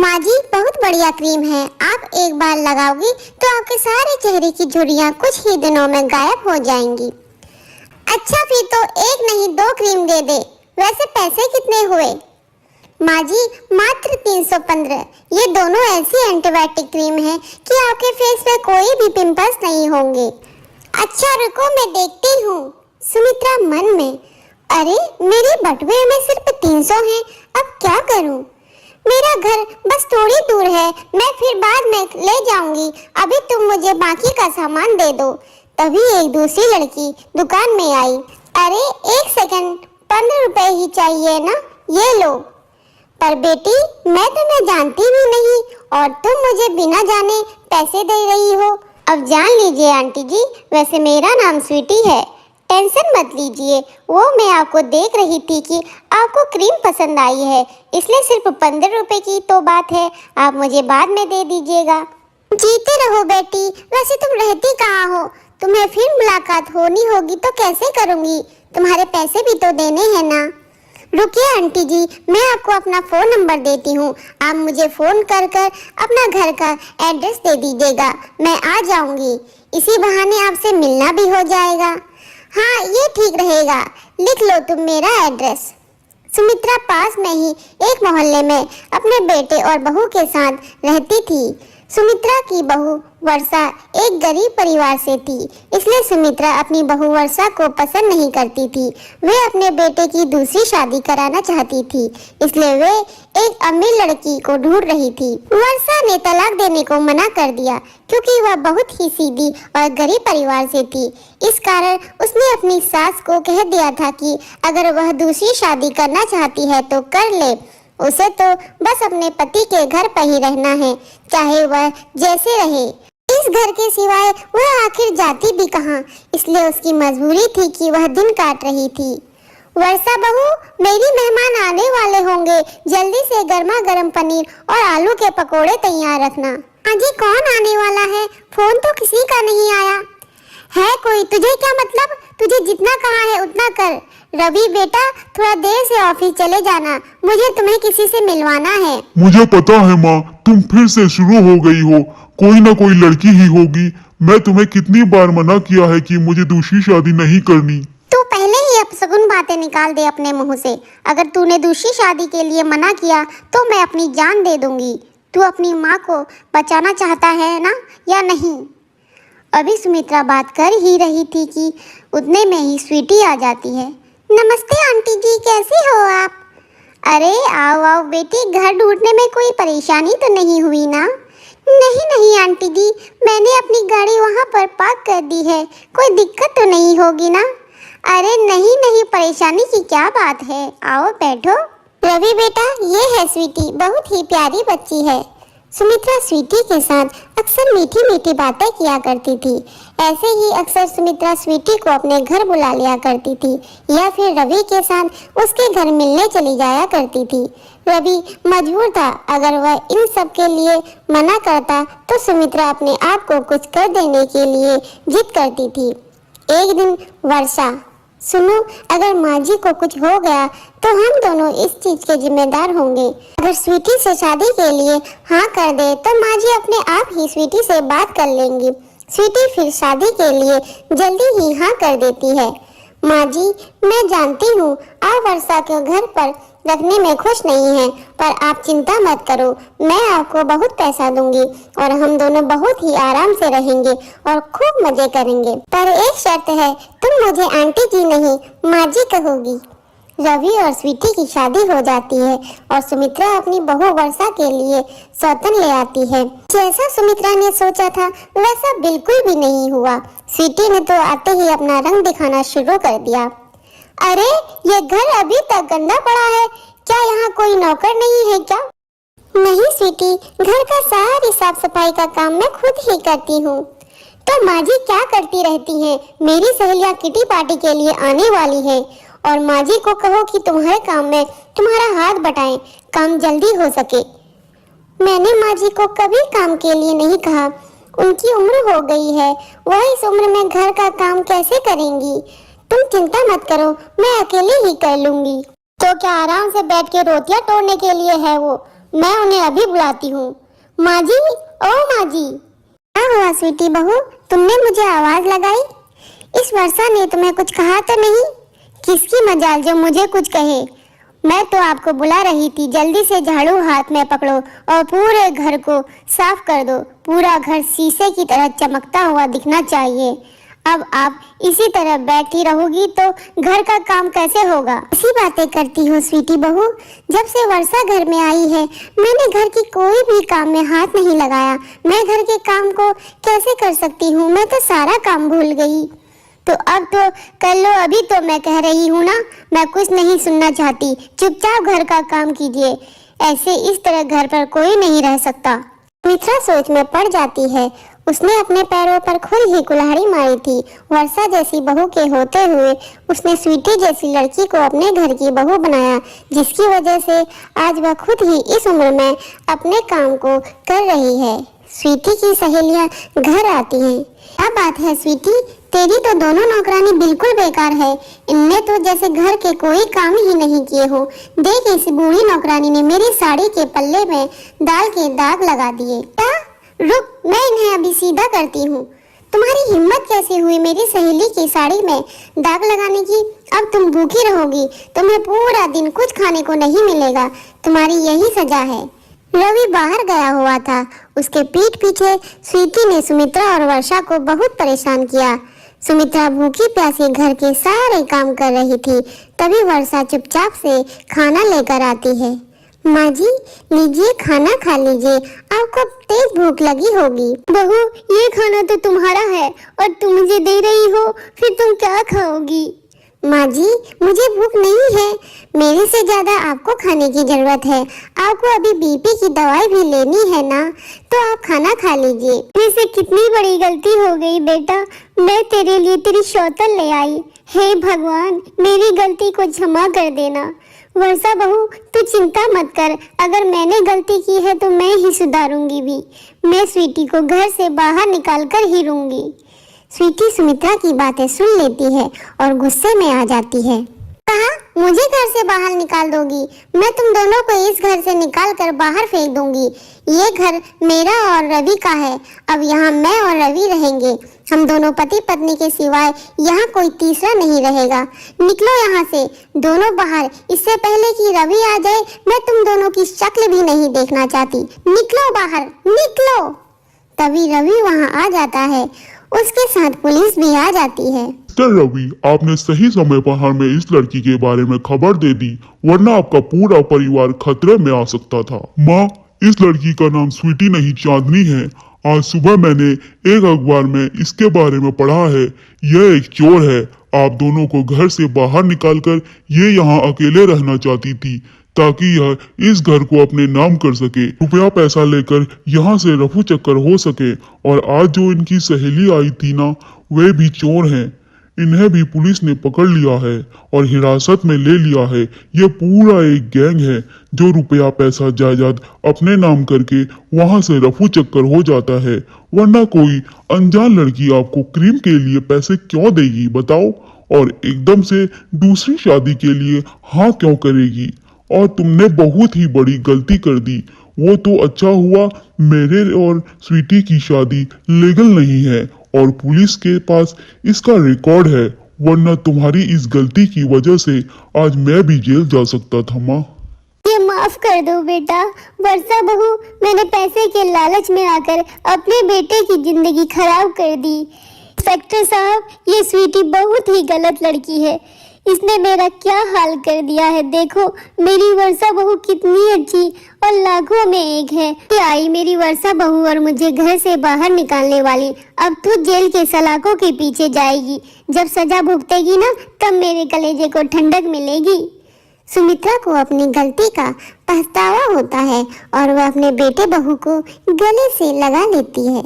माँ जी बहुत बढ़िया क्रीम है, आप एक बार लगाओगी तो आपके सारे चेहरे की झुर्रियाँ कुछ ही दिनों में गायब हो जाएंगी। अच्छा फिर तो एक नहीं 2 क्रीम दे दे। वैसे पैसे कितने हुए? माँ जी मात्र 315। ये दोनों ऐसी एंटीबायोटिक क्रीम है कि आपके फेस पे कोई भी पिंपल्स नहीं होंगे। अच्छा रुको मैं देखती हूँ। सुमित्रा मन में, अरे मेरे बटुए में सिर्फ 300 हैं, अब क्या करूँ? मेरा घर बस थोड़ी दूर है, मैं फिर बाद में ले जाऊंगी, अभी तुम मुझे बाकी का सामान दे दो। तभी एक दूसरी लड़की दुकान में आई। अरे एक सेकंड, 15 रुपए ही चाहिए ना, ये लो। पर बेटी मैं तुम्हें जानती भी नहीं और तुम मुझे बिना जाने पैसे दे रही हो। अब जान लीजिए आंटी जी, वैसे मेरा नाम स्वीटी है, टेंशन मत लीजिए। वो मैं आपको देख रही थी कि आपको क्रीम पसंद आई है, इसलिए सिर्फ 15 रुपए की तो बात है, आप मुझे बाद में दे दीजिएगा। जीते रहो बेटी। वैसे तुम रहती कहाँ हो? तुम्हें फिर मुलाकात होनी होगी तो कैसे करूँगी? तुम्हारे पैसे भी तो देने हैं ना। रुकिए आंटी जी, मैं आपको अपना फ़ोन नंबर देती हूँ, आप मुझे फ़ोन कर कर अपना घर का एड्रेस दे दीजिएगा, मैं आ जाऊँगी। इसी बहाने आपसे मिलना भी हो जाएगा। हाँ ये ठीक रहेगा, लिख लो तुम मेरा एड्रेस। सुमित्रा पास में ही एक मोहल्ले में अपने बेटे और बहू के साथ रहती थी। सुमित्रा की बहू वर्षा एक गरीब परिवार से थी, इसलिए सुमित्रा अपनी बहू वर्षा को पसंद नहीं करती थी। वे अपने बेटे की दूसरी शादी कराना चाहती थी, इसलिए वे एक अमीर लड़की को ढूंढ रही थी। वर्षा ने तलाक देने को मना कर दिया क्योंकि वह बहुत ही सीधी और गरीब परिवार से थी। इस कारण उसने अपनी सास को कह दिया था कि अगर वह दूसरी शादी करना चाहती है तो कर ले, उसे तो बस अपने पति के घर पर ही रहना है, चाहे वह जैसे रहे। इस घर के सिवाय वह आखिर जाती भी कहाँ, इसलिए उसकी मजबूरी थी कि वह दिन काट रही थी। वर्षा बहू, मेरी मेहमान आने वाले होंगे, जल्दी से गर्मा गर्म पनीर और आलू के पकोड़े तैयार रखना। हाँ जी, कौन आने वाला है? फोन तो किसी का नहीं आया है। कोई? तुझे क्या मतलब, तुझे जितना कहा है उतना कर। रवि बेटा थोड़ा देर से ऑफिस चले जाना, मुझे तुम्हें किसी से मिलवाना है। मुझे पता है माँ, तुम फिर से शुरू हो गई हो, कोई ना कोई लड़की ही होगी। मैं तुम्हें कितनी बार मना किया है कि मुझे दूसरी शादी नहीं करनी। तू पहले ही अपशगुन बातें निकाल दे अपने मुंह से। अगर तूने दूसरी शादी के लिए मना किया तो मैं अपनी जान दे दूंगी। तू अपनी माँ को बचाना चाहता है ना, या नहीं? अभी सुमित्रा बात कर ही रही थी कि उतने में ही स्वीटी आ जाती है। नमस्ते आंटी जी, कैसी हो आप? अरे आओ आओ बेटी, घर ढूंढने में कोई परेशानी तो नहीं हुई ना? नहीं नहीं आंटी जी, मैंने अपनी गाड़ी वहाँ पर पार्क कर दी है, कोई दिक्कत तो नहीं होगी ना? अरे नहीं नहीं, परेशानी की क्या बात है, आओ बैठो। रवि बेटा ये है स्वीटी, बहुत ही प्यारी बच्ची है। सुमित्रा स्वीटी के साथ अक्सर मीठी मीठी बातें किया करती थी। ऐसे ही अक्सर सुमित्रा स्वीटी को अपने घर बुला लिया करती थी या फिर रवि के साथ उसके घर मिलने चली जाया करती थी। रवि मजबूर था, अगर वह इन सब के लिए मना करता तो सुमित्रा अपने आप को कुछ कर देने के लिए जिद करती थी। एक दिन वर्षा, सुनो, अगर माँ जी को कुछ हो गया तो हम दोनों इस चीज के जिम्मेदार होंगे। अगर स्वीटी से शादी के लिए हाँ कर दे तो माँ जी अपने आप ही स्वीटी से बात कर लेंगी। स्वीटी फिर शादी के लिए जल्दी ही हाँ कर देती है। माँ जी मैं जानती हूँ आप वर्षा के घर पर रखने में खुश नहीं हैं, पर आप चिंता मत करो, मैं आपको बहुत पैसा दूंगी और हम दोनों बहुत ही आराम से रहेंगे और खूब मजे करेंगे। पर एक शर्त है, तुम मुझे आंटी जी नहीं माँ जी कहोगी। रवि और स्वीटी की शादी हो जाती है और सुमित्रा अपनी बहू वर्षा के लिए सौतन ले आती है। जैसा सुमित्रा ने सोचा था वैसा बिल्कुल भी नहीं हुआ। स्वीटी ने तो आते ही अपना रंग दिखाना शुरू कर दिया। अरे ये घर अभी तक गंदा पड़ा है, क्या यहाँ कोई नौकर नहीं है क्या? नहीं स्वीटी, घर का सारी साफ सफाई का काम मैं खुद ही करती हूँ। तो माँ जी क्या करती रहती हैं? मेरी सहेलियाँ किटी पार्टी के लिए आने वाली है और माँ जी को कहो कि तुम्हारे काम में तुम्हारा हाथ बटाएं, काम जल्दी हो सके। मैंने माँ जी को कभी काम के लिए नहीं कहा, उनकी उम्र हो गई है, वह इस उम्र में घर का काम कैसे करेंगी? तुम चिंता मत करो, मैं अकेले ही कर लूंगी। तो क्या आराम से बैठ के रोटियां तोड़ने के लिए है वो? मैं उन्हें अभी बुलाती हूँ। माँ जी, ओ माँ जी। क्या हुआ स्वीटी बहू, तुमने मुझे आवाज लगाई? इस वर्षा ने तुम्हें कुछ कहा तो नहीं? किसकी मजाल जो मुझे कुछ कहे। मैं तो आपको बुला रही थी, जल्दी से झाड़ू हाथ में पकड़ो और पूरे घर को साफ कर दो। पूरा घर शीशे की तरह चमकता हुआ दिखना चाहिए। अब आप इसी तरह बैठी रहोगी तो घर का काम कैसे होगा? ऐसी बातें करती हो स्वीटी बहू। जब से वर्षा घर में आई है मैंने घर की कोई भी काम में हाथ नहीं लगाया। मैं घर के काम को कैसे कर सकती हूँ? मैं तो सारा काम भूल गई। तो अब तो कर लो, अभी तो मैं कह रही हूँ ना। मैं कुछ नहीं सुनना चाहती, चुपचाप घर का काम कीजिए। ऐसे इस तरह घर पर कोई नहीं रह सकता। मित्रा सोच में पड़ जाती है। उसने अपने पैरों पर खुद ही कुल्हाड़ी मारी थी। वर्षा जैसी बहू के होते हुए उसने स्वीटी जैसी लड़की को अपने घर की बहू बनाया, जिसकी वजह से आज वह खुद ही इस उम्र में अपने काम को कर रही है। स्वीटी की सहेलियां घर आती हैं। क्या बात है स्वीटी, तेरी तो दोनों नौकरानी बिल्कुल बेकार है। इनने तो जैसे घर के कोई काम ही नहीं किए हो। देख, इस बूढ़ी नौकरानी ने मेरी साड़ी के पल्ले में दाल के दाग लगा दिए। क्या? रुक, मैं इन्हें अभी सीधा करती हूँ। तुम्हारी हिम्मत कैसे हुई मेरी सहेली की साड़ी में दाग लगाने की? अब तुम भूखी रहोगी, तुम्हें पूरा दिन कुछ खाने को नहीं मिलेगा। तुम्हारी यही सजा है। रवि बाहर गया हुआ था। उसके पीठ पीछे स्वीटी ने सुमित्रा और वर्षा को बहुत परेशान किया। सुमित्रा भूखी प्यासी घर के सारे काम कर रही थी। तभी वर्षा चुपचाप से खाना लेकर आती है। माँ जी, लीजिए, खाना खा लीजिए, आपको तेज भूख लगी होगी। बहू, ये खाना तो तुम्हारा है और तुम मुझे दे रही हो, फिर तुम क्या खाओगी? माँ जी, मुझे भूख नहीं है। मेरे से ज्यादा आपको खाने की जरूरत है। आपको अभी बीपी की दवाई भी लेनी है ना, तो आप खाना खा लीजिए। मुझसे कितनी बड़ी गलती हो गई बेटा, मैं तेरे लिए तेरी शौतल ले आई। हे भगवान, मेरी गलती को क्षमा कर देना। वर्षा बहू, तू चिंता मत कर, अगर मैंने गलती की है तो मैं ही सुधारूंगी भी। मैं स्वीटी को घर से बाहर निकाल कर ही रहूंगी। स्वीटी सुमित्रा की बातें सुन लेती है और गुस्से में आ जाती है। कहा, मुझे घर से बाहर निकाल दोगी? मैं तुम दोनों को इस घर से निकाल कर बाहर फेंक दूंगी। ये घर मेरा और रवि का है। अब यहाँ मैं और रवि रहेंगे। हम दोनों पति पत्नी के सिवाय यहाँ कोई तीसरा नहीं रहेगा। निकलो यहाँ से, दोनों बाहर। इससे पहले कि रवि आ जाए, मैं तुम दोनों की शक्ल भी नहीं देखना चाहती। निकलो बाहर, निकलो। तभी रवि वहाँ आ जाता है। उसके साथ पुलिस भी आ जाती है। मिस्टर रवि, आपने सही समय पर हमें इस लड़की के बारे में खबर दे दी, वरना आपका पूरा परिवार खतरे में आ सकता था। माँ, इस लड़की का नाम स्वीटी नहीं चांदनी है। आज सुबह मैंने एक अखबार में इसके बारे में पढ़ा है। यह एक चोर है। आप दोनों को घर से बाहर निकालकर ये यहाँ अकेले रहना चाहती थी, ताकि यह इस घर को अपने नाम कर सके, रुपया पैसा लेकर यहाँ से रफू चक्कर हो सके। और आज जो इनकी सहेली आई थी ना, वे भी चोर हैं। इन्हें भी पुलिस ने पकड़ लिया है और हिरासत में ले लिया है। ये पूरा एक गैंग है जो रुपया पैसा जायदाद अपने नाम करके वहां से रफू चक्कर हो जाता है। वरना कोई अनजान लड़की आपको क्रीम के लिए पैसे क्यों देगी बताओ? और एकदम से दूसरी शादी के लिए हाँ क्यों करेगी? और तुमने बहुत ही बड़ी गलती कर दी। वो तो अच्छा हुआ मेरे और स्वीटी की शादी लीगल नहीं है और पुलिस के पास इसका रिकॉर्ड है, वरना तुम्हारी इस गलती की वजह से आज मैं भी जेल जा सकता था। माँ, ये माफ कर दो बेटा। वर्षा बहू, मैंने पैसे के लालच में आकर अपने बेटे की जिंदगी खराब कर दी। इंस्पेक्टर साहब, ये स्वीटी बहुत ही गलत लड़की है। इसने मेरा क्या हाल कर दिया है। देखो मेरी वर्षा बहू कितनी अच्छी और लाखों में एक है। कि आई मेरी वर्षा बहू और मुझे घर से बाहर निकालने वाली। अब तो जेल के सलाखों के पीछे जाएगी। जब सजा भुगतेगी ना, तब मेरे कलेजे को ठंडक मिलेगी। सुमित्रा को अपनी गलती का पछतावा होता है और वह अपने बेटे बहू को गले से लगा लेती है।